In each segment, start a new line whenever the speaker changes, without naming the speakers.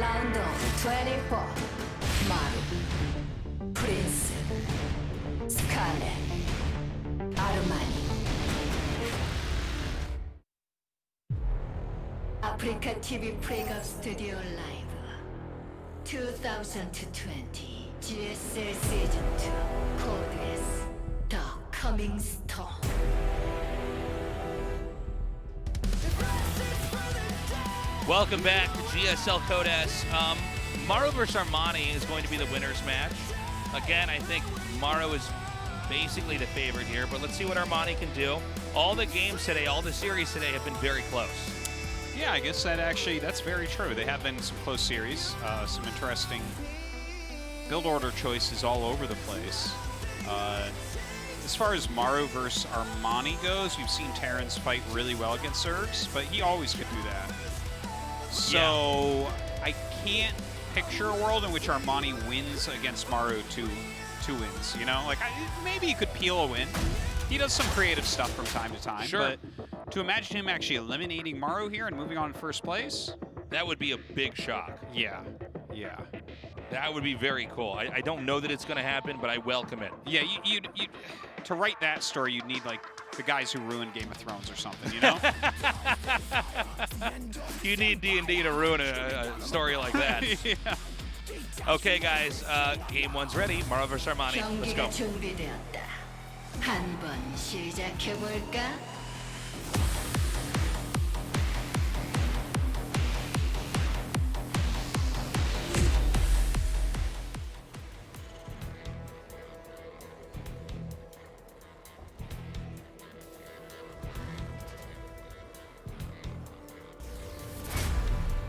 Round of 24. Maru, Prince, Scarlett, Armani. 아프리카 TV 프레이업 스튜디오 라이브 2020 GSL 시즌 2 Code S The Coming Storm.
Welcome back to GSL Code S. Maru versus Armani is going to be the winner's match. Again, I think Maru is basically the favorite here, but let's see what Armani can do. All the games today, all the series today have been very close.
Yeah, I guess that's very true. They have been some close series, some interesting build order choices all over the place. As far as Maru versus Armani goes, we've seen Terrence fight really well against Zergs, but he always could do that. So I can't picture a world in which Armani wins against Maru two wins. You know, like maybe he could peel a win. He does some creative stuff from time to time,
sure.
But to imagine him actually eliminating Maru here and moving on in first place,
that would be a big shock.
Yeah.
That would be very cool. I don't know that it's going to happen, but I welcome it.
Yeah, you to write that story, you'd need like the guys who ruined Game of Thrones or something, you know?
You need D&D to ruin a story like that.
Yeah.
Okay, guys, game one's ready. Maru versus Armani. Let's go.
준비되었다. 한번 시작해볼까?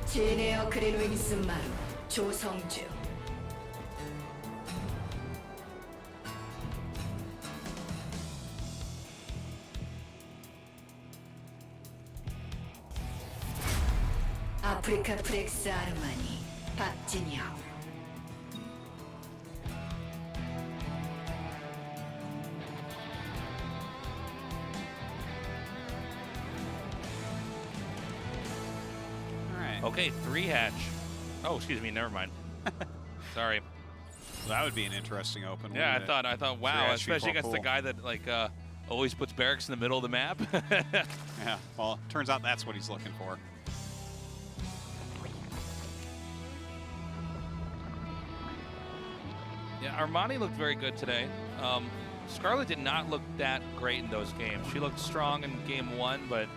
제네어 그린윙스 마루 조성주. 아프리카 프렉스 아르마니 박진영.
Okay, 3 hatch. Oh, excuse me, never mind. Sorry.
Well, that would be an interesting open.
Yeah, I thought, wow, especially against the guy that always puts barracks in the middle of the map.
Yeah, well, turns out that's what he's looking for.
Yeah, Armani looked very good today. Scarlett did not look that great in those games. She looked strong in game 1, but...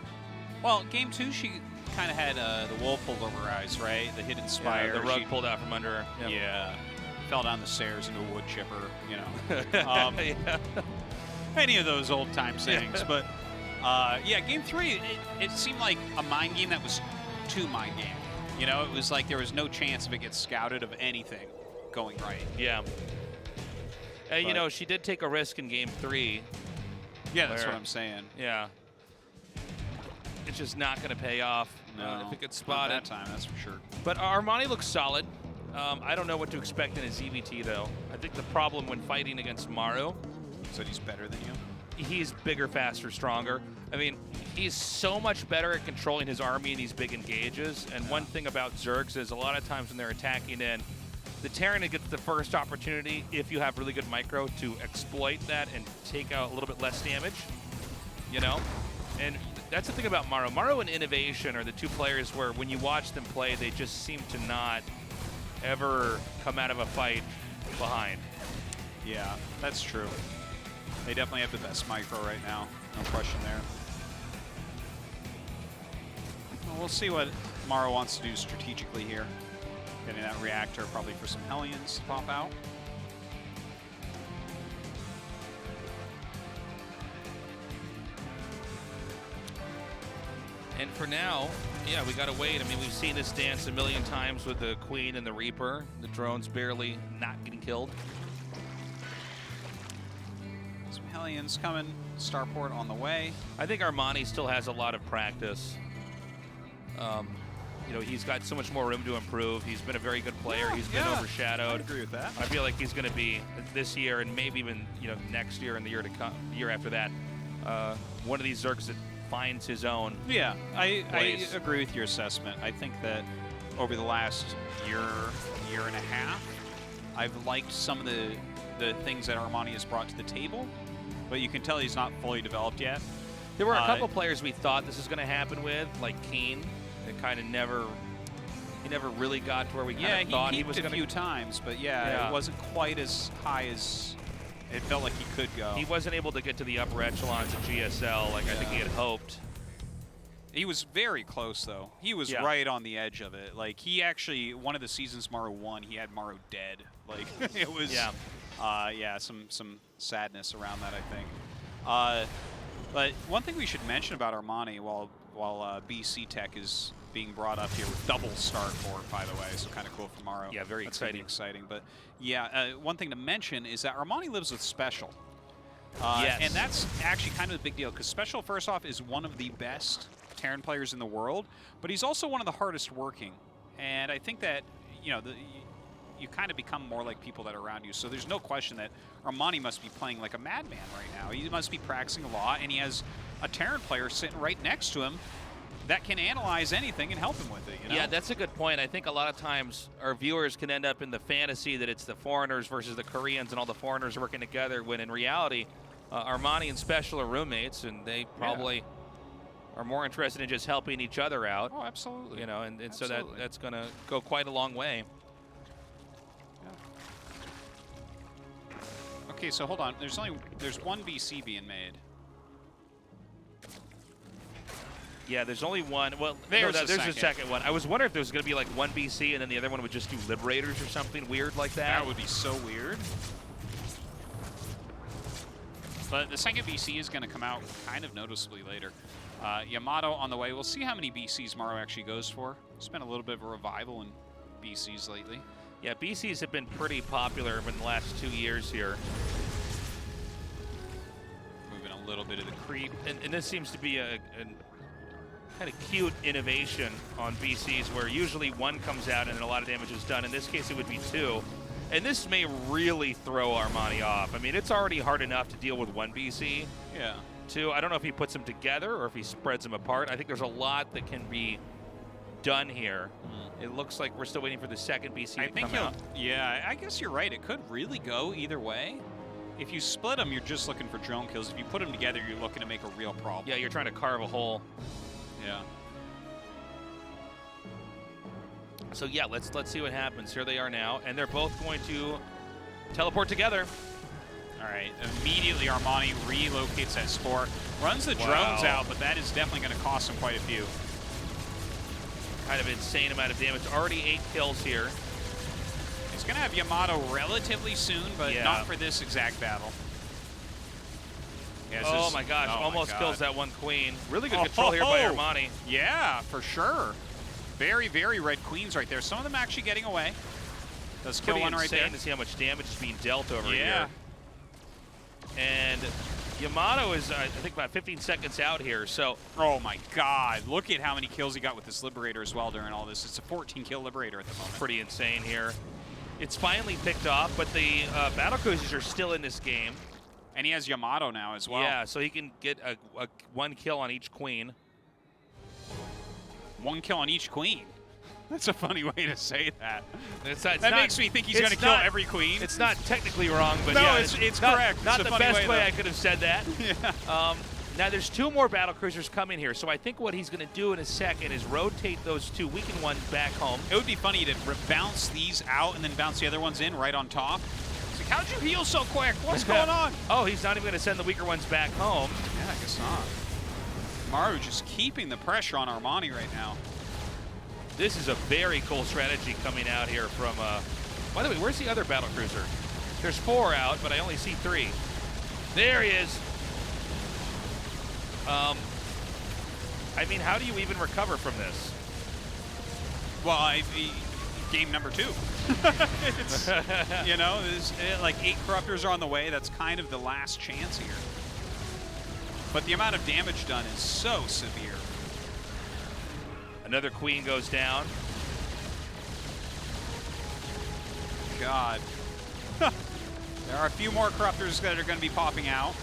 Well, game 2, she kind of had the wool pulled over her eyes, right? The hidden spire.
Yeah, the rug pulled out from under her. Yep.
Yeah. Fell down the stairs into a wood chipper, you know.
Yeah.
Any of those old-time sayings. But, yeah, game 3, it seemed like a mind game that was too mind game. You know, it was like there was no chance if it gets scouted of anything going right.
Yeah. And, you know, she did take a risk in game 3.
Yeah, that's what I'm saying.
Yeah. It's just not going to pay off if it gets spotted.
Not that time, that's for sure.
But Armani looks solid. I don't know what to expect in his EVT, though. I think the problem when fighting against Maru...
So he's better than you?
He's bigger, faster, stronger. I mean, he's so much better at controlling his army in these big engages. And one thing about Zergs is a lot of times when they're attacking in, the Terran gets the first opportunity, if you have really good micro, to exploit that and take out a little bit less damage, you know? And that's the thing about Maru. Maru and Innovation are the two players where when you watch them play, they just seem to not ever come out of a fight behind.
Yeah, that's true. They definitely have the best micro right now. No question there. Well, we'll see what Maru wants to do strategically here. Getting that reactor probably for some Hellions to pop out.
And for now, yeah, we gotta wait. I mean, we've seen this dance a million times with the Queen and the Reaper. The drones barely not getting killed.
Some Hellions coming. Starport on the way.
I think Armani still has a lot of practice. You know, he's got so much more room to improve. He's been a very good player. He's been overshadowed.
I agree with that.
I feel like he's going to be this year and maybe even next year and the year to come, year after that, one of these Zergs that finds his own.
Yeah, I agree with your assessment. I think that over the last year and a half. I've liked some of the things that Armani has brought to the table, but you can tell he's not fully developed yet.
There were a couple players we thought this was going to happen with, like Kane. It kind of never really got to where we kind of thought he was going to.
A few times, but it wasn't quite as high as it felt like he could go.
He wasn't able to get to the upper echelons of GSL like I think he had hoped.
He was very close, though. He was right on the edge of it. Like, he actually, one of the seasons Maru won, he had Maru dead. Like, it was, some sadness around that, I think. But one thing we should mention about Armani while BC Tech is being brought up here with double start for it, by the way, so kind of cool for Maru.
Yeah, very exciting.
Exciting. But, one thing to mention is that Armani lives with Special.
Yes.
And that's actually kind of a big deal, because Special, first off, is one of the best Terran players in the world, but he's also one of the hardest working. And I think that, you kind of become more like people that are around you. So there's no question that Armani must be playing like a madman right now. He must be practicing a lot, and he has a Terran player sitting right next to him that can analyze anything and help him with it.
Yeah, that's a good point. I think a lot of times our viewers can end up in the fantasy that it's the foreigners versus the Koreans and all the foreigners working together, when in reality, Armani and Special are roommates, and they probably are more interested in just helping each other out.
Oh, absolutely.
And so that's going to go quite a long way.
Yeah. Okay, so hold on. There's one BC being made.
Yeah, there's only one. Well,
there's
a second one. I was wondering if there was going to be like one BC and then the other one would just do Liberators or something weird like that.
That would be so weird. But the second BC is going to come out kind of noticeably later. Yamato on the way. We'll see how many BCs Maru actually goes for. It's been a little bit of a revival in BCs lately.
Yeah, BCs have been pretty popular in the last 2 years here.
Moving a little bit of the creep.
And this seems to be a kind of cute innovation on BCs, where usually one comes out and a lot of damage is done. In this case, it would be two. And this may really throw Armani off. I mean, it's already hard enough to deal with one BC.
Yeah.
Two, I don't know if he puts them together or if he spreads them apart. I think there's a lot that can be done here. It looks like we're still waiting for the second BC to come out.
Yeah, I guess you're right. It could really go either way. If you split them, you're just looking for drone kills. If you put them together, you're looking to make a real problem.
Yeah, you're trying to carve a hole.
Yeah.
So yeah, let's see what happens. Here they are now, and they're both going to teleport together.
All right, immediately Armani relocates that Spore, runs the drones out, but that is definitely going to cost him quite a few.
Kind of insane amount of damage. Already 8 kills here.
He's going to have Yamato relatively soon, but not for this exact battle. Yeah,
oh my gosh, almost kills that one queen. Really good control here by Armani.
Yeah, for sure. Very, very red queens right there. Some of them actually getting away. Does kill one right there.
Insane to see how much damage is being dealt over here. And Yamato is, I think, about 15 seconds out here. So,
oh my God! Look at how many kills he got with this Liberator as well during all this. It's a 14-kill Liberator at the moment.
Pretty insane here. It's finally picked off, but the battle cruisers are still in this game.
And he has Yamato now as well.
Yeah, so he can get a 1 kill on each queen.
1 kill on each queen. That's a funny way to say that.
That
makes me think he's going to kill every queen.
It's not technically wrong, but
no,
yeah,
it's correct.
Not
it's
the best way
though.
I could have said that.
Yeah.
Now there's 2 more battle cruisers coming here, so I think what he's going to do in a second is rotate those 2 weakened ones back home.
It would be funny to bounce these out and then bounce the other ones in right on top. It's like, how'd you heal so quick? What's going on?
Oh, he's not even going to send the weaker ones back home.
Yeah, I guess not. Maru just keeping the pressure on Armani right now.
This is a very cool strategy coming out here from, by the way, where's the other battle cruiser? There's 4 out, but I only see 3. There he is. I mean, how do you even recover from this?
Well, game number 2. It's, there's like 8 corruptors are on the way. That's kind of the last chance here. But the amount of damage done is so severe.
Another queen goes down.
God. There are a few more corruptors that are going to be popping out.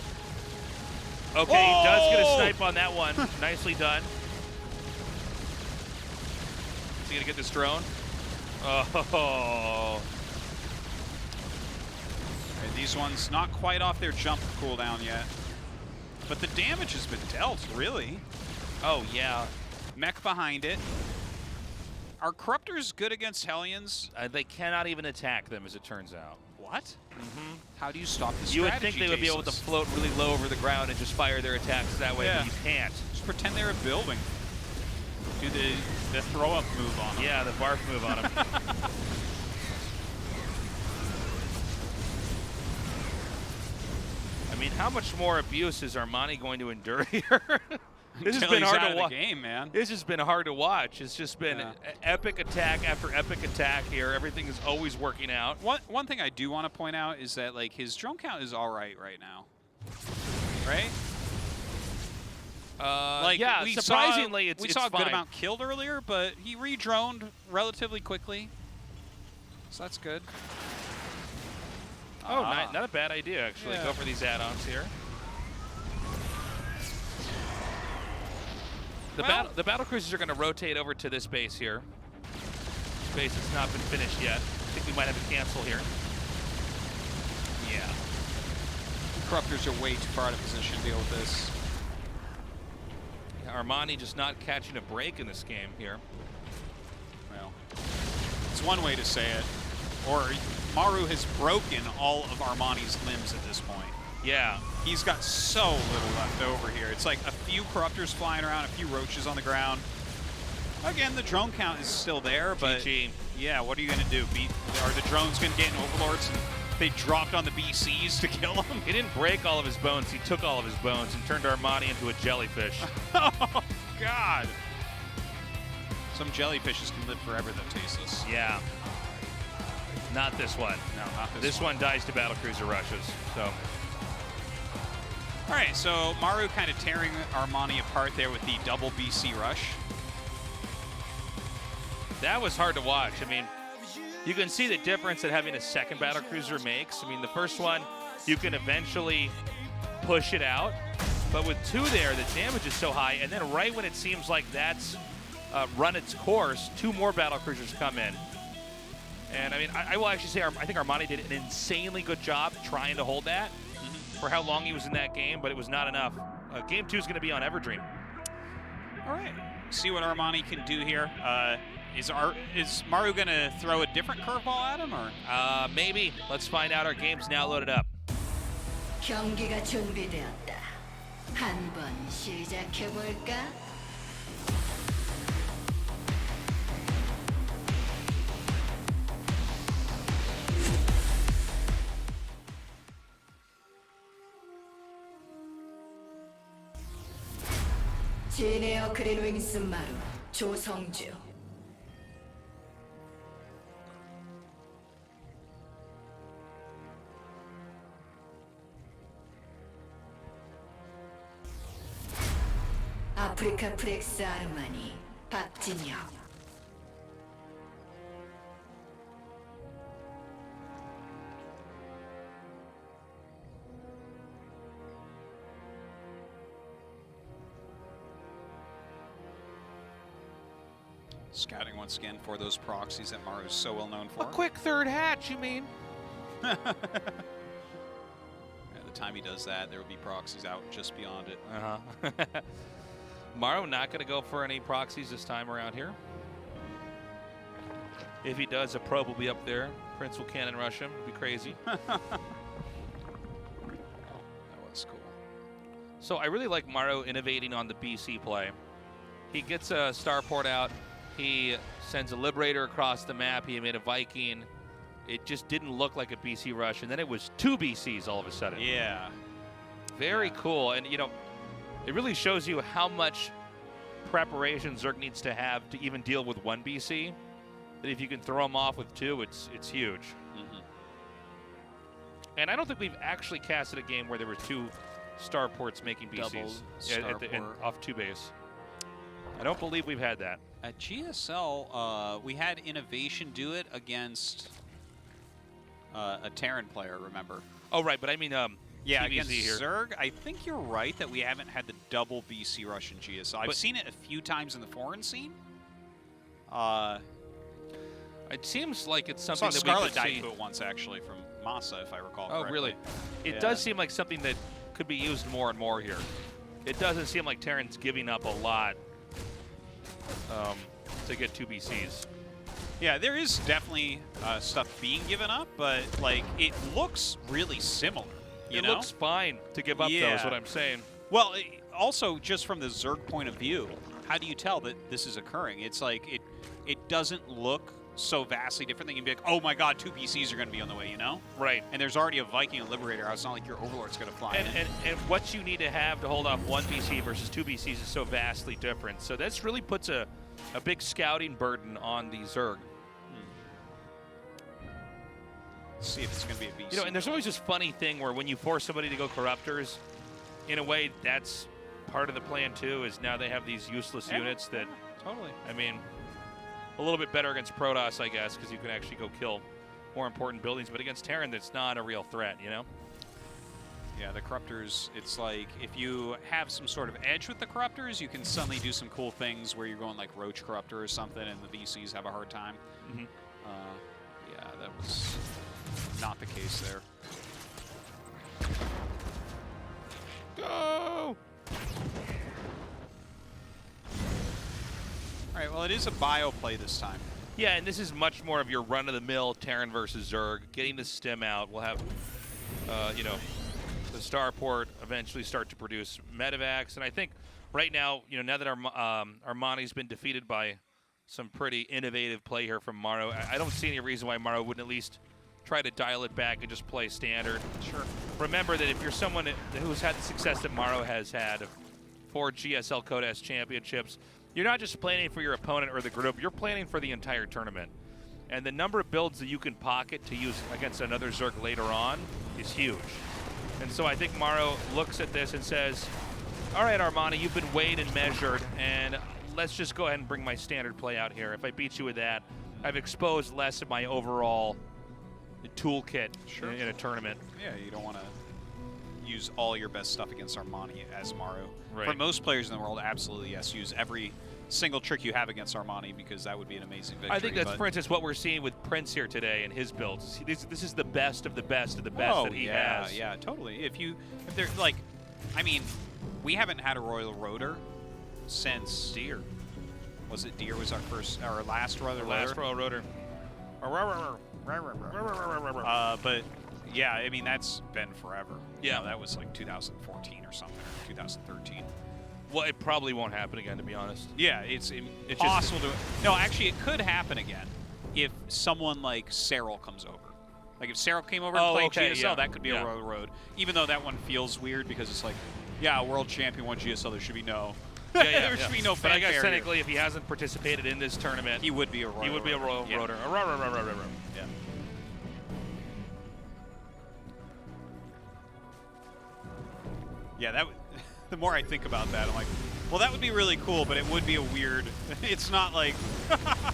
Okay, he does get a snipe on that one. Nicely done. Is he going to get this drone? Oh.
Okay, these ones not quite off their jump cooldown yet. But the damage has been dealt, really.
Oh, yeah.
Mech behind it. Are Corruptors good against Hellions?
They cannot even attack them, as it turns out.
What? How do you stop the strategy?
You would think they would be able to float really low over the ground and just fire their attacks that way, but you can't.
Just pretend they're a building. Do the throw-up move on them.
Yeah, the barf move on them. I mean, how much more abuse is Armani going to endure here? This has been hard to watch.
Game, man.
This has been hard to watch. It's just been epic attack after epic attack here. Everything is always working out.
One thing I do want to point out is that like his drone count is all right now, right?
Yeah, surprisingly,
we saw a good
fine.
amount killed earlier, but he re-droned relatively quickly, so that's good.
Oh, not a bad idea, actually. Go for these add-ons here. The battle cruisers are going to rotate over to this base here. This base has not been finished yet. I think we might have a cancel here. Yeah.
Corruptors are way too far out of position to deal with this.
Armani just not catching a break in this game here.
Well, it's one way to say it. Or Maru has broken all of Armani's limbs at this point.
Yeah.
He's got so little left over here. It's like a few Corruptors flying around, a few Roaches on the ground. Again, the drone count is still there, but
GG.
Yeah, what are you going to do? Are the drones going to get in Overlords and they dropped on the BCs to kill him?
He didn't break all of his bones. He took all of his bones and turned Armani into a jellyfish.
Oh, God. Some jellyfishes can live forever, though, tasteless.
Yeah. Not this one.
No, not this one.
This one dies to battlecruiser rushes. So.
All right, so Maru kind of tearing Armani apart there with the double BC rush.
That was hard to watch. I mean, you can see the difference that having a second battlecruiser makes. I mean, the first one, you can eventually push it out. But with two there, the damage is so high. And then right when it seems like that's run its course, two more battlecruisers come in. And I mean, I will actually say I think Armani did an insanely good job trying to hold that for how long he was in that game, but it was not enough. Game 2 is going to be on Everdream.
All right, see what Armani can do here. Is Maru going to throw a different curveball at him, or?
Maybe. Let's find out. Our game's now loaded up.
경기가 준비되었다. 한번 시작해 볼까? 제네어 그린윙스 마루 조성주. 아프리카 프렉스 아르마니 박진영.
Scouting once again for those proxies that Maru is so well known for.
A quick third hatch, you mean?
At the time he does that, there will be proxies out just beyond it.
Maru not going to go for any proxies this time around here. If he does, a probe will be up there. Prince will cannon rush him. It'd be crazy.
That was cool.
So I really like Maru innovating on the BC play. He gets a starport out. He sends a Liberator across the map. He made a Viking. It just didn't look like a BC rush. And then it was two BCs all of a sudden.
Yeah.
Very cool. And, you know, it really shows you how much preparation Zerg needs to have to even deal with one BC. That if you can throw them off with two, it's huge. And I don't think we've actually casted a game where there were two starports making BCs off two base. I don't believe we've had that.
At GSL, we had Innovation do it against a Terran player, remember?
Oh, right, but I mean,
yeah,
TVZ
against
here.
Zerg, I think you're right that we haven't had the double BC rush in GSL. I've seen it a few times in the foreign scene.
It seems like it's
I
something
saw
that we
Scarlett
could see.
dive boot once, actually, from Masa, if I recall
Oh,
correctly.
really? It
Yeah.
does seem like something that could be used more and more here. It doesn't seem like Terran's giving up a lot to get 2 BCs.
Yeah, there is definitely stuff being given up, but like it looks really similar. You
It
know?
looks fine to give up, though, is what I'm saying.
Well, also just from the Zerg point of view, how do you tell that this is occurring? It's like it doesn't look so vastly different that you can be like, oh my god, 2 PCs are going to be on the way, you know?
Right.
And there's already a Viking and Liberator out. It's not like your Overlord's going to fly in.
And what you need to have to hold off 1 BC versus 2 BCs is so vastly different. So this really puts a big scouting burden on the Zerg.
Let's see if it's going to be a BC.
You know, and there's always this funny thing where when you force somebody to go Corruptors, in a way, that's part of the plan too, is now they have these useless units that,
totally.
I mean, a little bit better against Protoss, I guess, because you can actually go kill more important buildings. But against Terran, that's not a real threat, you know?
Yeah, the Corruptors, it's like if you have some sort of edge with the Corruptors, you can suddenly do some cool things where you're going like Roach Corruptor or something, and the VCs have a hard time.
Mm-hmm.
Yeah, that was not the case there.
Go!
All right, well, it is a bio play this time.
Yeah, and this is much more of your run-of-the-mill Terran versus Zerg. Getting the stem out, we'll have, you know, the Starport eventually start to produce medevacs. And I think right now, you know, now that Armani's been defeated by some pretty innovative play here from Maru, I don't see any reason why Maru wouldn't at least try to dial it back and just play standard.
Sure.
Remember that if you're someone who's had the success that Maru has had, 4 GSL Code S championships, you're not just planning for your opponent or the group, you're planning for the entire tournament. And the number of builds that you can pocket to use against another Zerg later on is huge. And so I think Maru looks at this and says, all right, Armani, you've been weighed and measured, and let's just go ahead and bring my standard play out here. If I beat you with that, I've exposed less of my overall toolkit in a tournament.
Yeah, you don't want to use all your best stuff against Armani as Maru.
Right.
For most players in the world, absolutely, yes. Use every single trick you have against Armani because that would be an amazing victory.
I think that's, for instance, what we're seeing with Prince here today and his builds. This is the best of the best of the best that he has.
Yeah, totally. If they're like, I mean, we haven't had a Royal Rotor since
Deer.
Was it Deer was our last Royal Rotor?
Last Royal Rotor.
But yeah, I mean, that's been forever.
Yeah.
You know, that was like 2014 or something, or 2013.
Well, it probably won't happen again, to be honest.
Yeah, it's possible to. No, actually, it could happen again if someone like Cyril comes over. Like if Cyril came over and played GSL, that could be a Royal Road. Even though that one feels weird because it's like, yeah, world champion won GSL, there should be no. There should be no
But I guess
fanfare
technically,
here.
if he hasn't participated in this tournament,
He would be a Royal
he would be a Royal
Yeah.
Rotor.
Yeah. Yeah, that. The more I think about that, I'm like, well, that would be really cool, but it would be a weird. It's not like.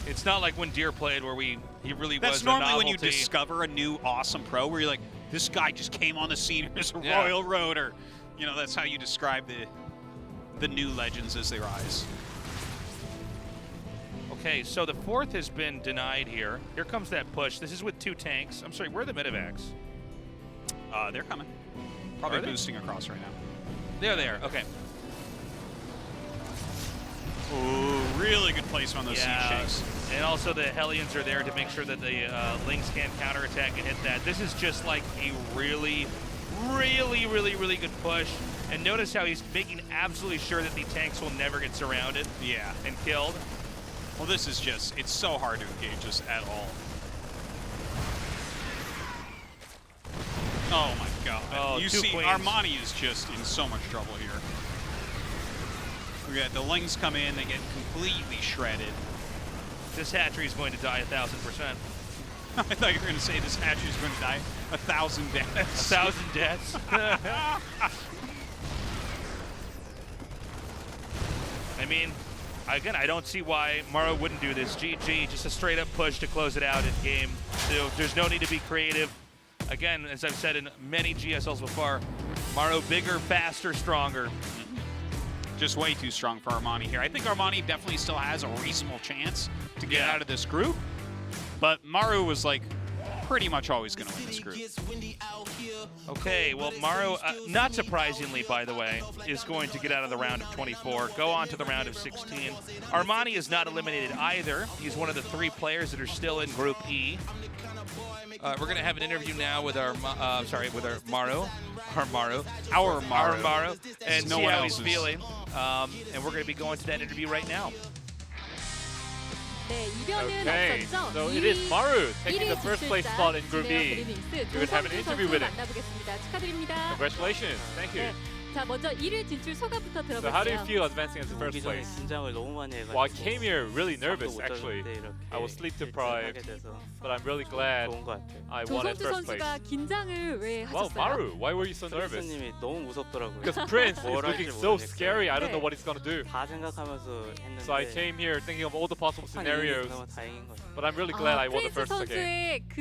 It's not like when Deer played, where he really
That's
was a
normally when you
novelty.
discover a new awesome pro, where you're like, this guy just came on the scene as a Royal Rotor. You know, that's how you describe the new legends as they rise.
Okay, so the 4th has been denied here. Here comes that push. This is with 2 tanks. I'm sorry, where are the medevacs?
They're coming. Probably
Are they?
boosting across right now.
There they are. Okay.
Ooh, really good placement on those siege shakes.
And also the Hellions are there to make sure that the Lynx can't counterattack and hit that. This is just like a really, really, really, really good push. And notice how he's making absolutely sure that the tanks will never get surrounded and killed.
Well, this is just, it's so hard to engage this at all. Oh my god.
Oh,
you
2
see,
queens.
Armani is just in so much trouble here. We got the Lings come in, they get completely shredded.
This hatchery is going to die 1,000%.
I thought you were going to say this hatchery is going to die 1,000 deaths.
1,000 deaths. I mean, again, I don't see why Maru wouldn't do this. GG, just a straight up push to close it out in game. So there's no need to be creative. Again, as I've said in many GSLs before, Maru bigger, faster, stronger.
just way too strong for Armani here. I think Armani definitely still has a reasonable chance to get out of this group, but Maru was like pretty much always going to win this group.
Okay, well, Maru, not surprisingly, by the way, is going to get out of the round of 24, go on to the round of 16. Armani is not eliminated either. He's one of the 3 players that are still in Group E. We're going to have an interview now with our Maru, and
No
see
one
how
else
he's
is.
feeling. And we're going to be going to that interview right now.
네, 이변은
Okay,
없었죠.
so it is Maru taking the
1위
first place
진출자
spot in Group
진에어
E.
드리밍스
We would have an
조성주
interview
선수
with him.
만나보겠습니다. 축하드립니다.
Congratulations. Thank you.
네, 자 먼저 1위 진출 소감부터
So how do you
들어볼게요.
feel advancing into first
오기 전에
place?
긴장을 너무 많이 해가지고
Well, I came here really nervous
잠도 못
actually.
잤는데 이렇게
I was sleep
일찍
deprived,
하게 돼서
but I'm really glad
좋은 것 같아요.
I won at
조성주
first place.
선수가 긴장을 왜
Well,
하셨어요?
Maru, why were you so nervous?
프린스님이 너무 무섭더라고요.
Because Prince is
뭘
looking
할지
so
모르겠어요.
scary. I don't know
네.
what he's gonna do.
다 생각하면서 했는데
So I came here thinking of all the possible
한
scenarios,
이기면 다행인 것 같아요.
but I'm really glad I won the
프린스
first game.
선수의 그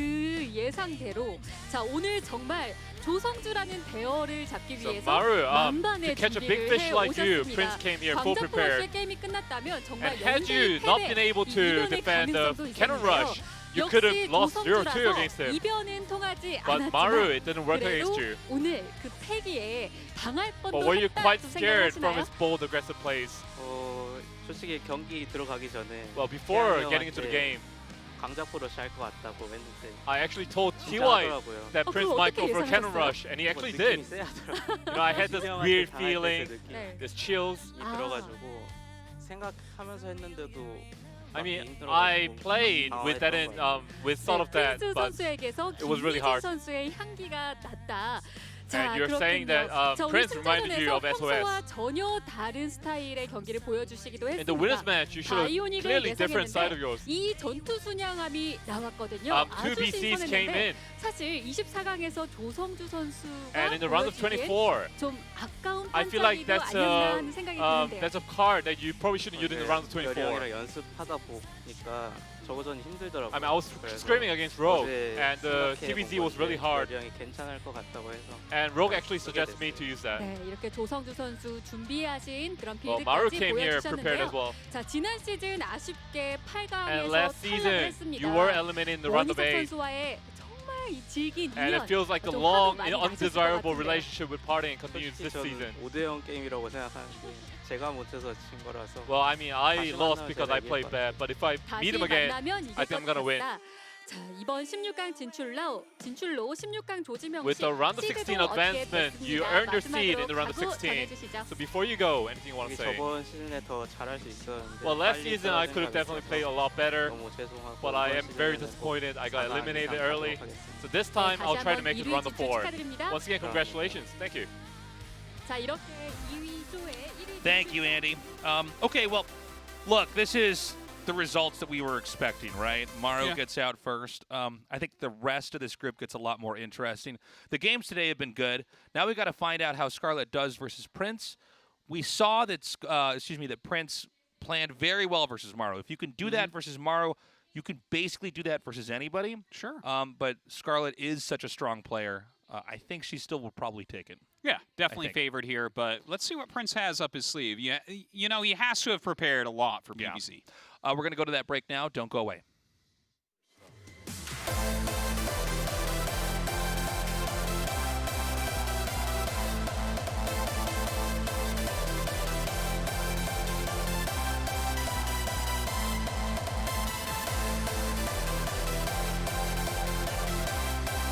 예상대로 자 오늘 정말 조성주라는 대어를 잡기
So
위해서
Maru,
만반의
to catch a big
준비를
fish like you,
해오셨습니다.
Prince came here full
광자포로서의
prepared.
게임이 끝났다면 정말
And had you not been able to defend the cannon rush, you could have lost 0-2 against him.
이변은 통하지
But Maru,
않았지만
it didn't work
그래도
against you.
오늘 그 패기에 당할 뻔도
But were you quite
했다고
scared from
생각하시나요?
his bold, aggressive plays?
솔직히 경기 들어가기 전에
Well, before
태양
getting into the
형한테
game,
강자포로 할 것 같다고 했는데
I actually told
진짜
TY
하더라고요.
that Prince
그거
might
어떻게
go for a cannon
예상하셨어요?
rush, and he actually
느낌이
did.
세하더라고요.
You know, I had this
형한테
weird
당할 때
feeling,
그 느낌.
네.
this chills.
이 들어가지고 생각하면서 했는데도
I mean,
힘들어가지고
I played with that,
당황했던 것 같아요.
with sort of that,
프린스
but
선수에게서
it was really
김희진
hard.
선수의 향기가 났다.
And you're saying that
자, 오늘
Prince reminded you
승자전에서
of SOS.
평소와 전혀 다른 스타일의 경기를 보여주시기도
In the winners
했습니다.
match, you showed a
바이오닉을
clearly different side of
예상했는데
yours.
이 전투 순양함이 나왔거든요.
Two
아주
BCs came
신선했는데
in,
사실 24강에서 조성주 선수가
and in the round of
보여주기엔
24,
좀 아까운
I feel like
판정이도
that's
아니었나 하는 생각이 드는데요.
that's a card that you probably shouldn't use in the round of 24.
별이랑 연습하다 보니까 저거전 힘들더라고요.
I mean, I was
그래서
screaming against Rogue,
어제
and the
생각해
TBZ
본
was really
건데
hard,
별이 형이 괜찮을 것 같다고 해서
and Rogue actually suggested me to use that.
네, 이렇게 조성주 선수 준비하신 그런
Well, Maru
빌드까지
came here prepared as
보여주셨는데요.
well.
자, 지난 시즌 아쉽게
And
8강에서
last season,
탈락했습니다.
you were eliminated in the round of
원희석
8,
선수와의 정말 이 질긴
and it
인연
feels like the
좀
long
화도
and
많이 나셨을 것
undesirable
같은데요.
relationship with partying continues
솔직히
this season.
저는 5대0 게임이라고 생각하는데 제가 못해서 진 거라서
Well, I mean, I
다시
lost
만나면
because
제가
I played
이길
bad, but if I
다시
meet him again,
만나면 이길
I think I'm
것
gonna win.
같다. 자, 이번 16강 진출로 16강 조지명식
With the round of 16
시드도 얻게
advancement, you
됐습니다.
earned your seed in the round of
마지막으로
16.
전해주시죠.
So before you go, anything you want to
이게
say?
저번 시즌에 더 잘할 수 있었는데
Well, last
빨리
season I could have
생각이
definitely played a
있어서
lot better,
너무 죄송하고
but I am
이번
very
시즌에는
disappointed. I got
4강
eliminated
이상
early.
가도록 하겠습니다.
So this
네,
time I'll
다시
try to
한번
make it
1위
round of
진출
4.
축하드립니다.
Once again, congratulations. Thank you.
자, 이렇게 2위 조에 1위
Thank you, Andy. Okay, well, look, this is the results that we were expecting, right? Maru
Yeah.
gets out first. I think the rest of this group gets a lot more interesting. The games today have been good. Now we got to find out how Scarlett does versus Prince. We saw that, that Prince planned very well versus Maru. If you can do that versus Maru, you can basically do that versus anybody.
Sure.
But Scarlett is such a strong player. I think she still will probably take it.
Yeah, definitely
think.
favored here, but let's see what Prince has up his sleeve. Yeah, you know, he has to have prepared a lot for
Yeah.
PBC.
We're going to go to that break now. Don't go away.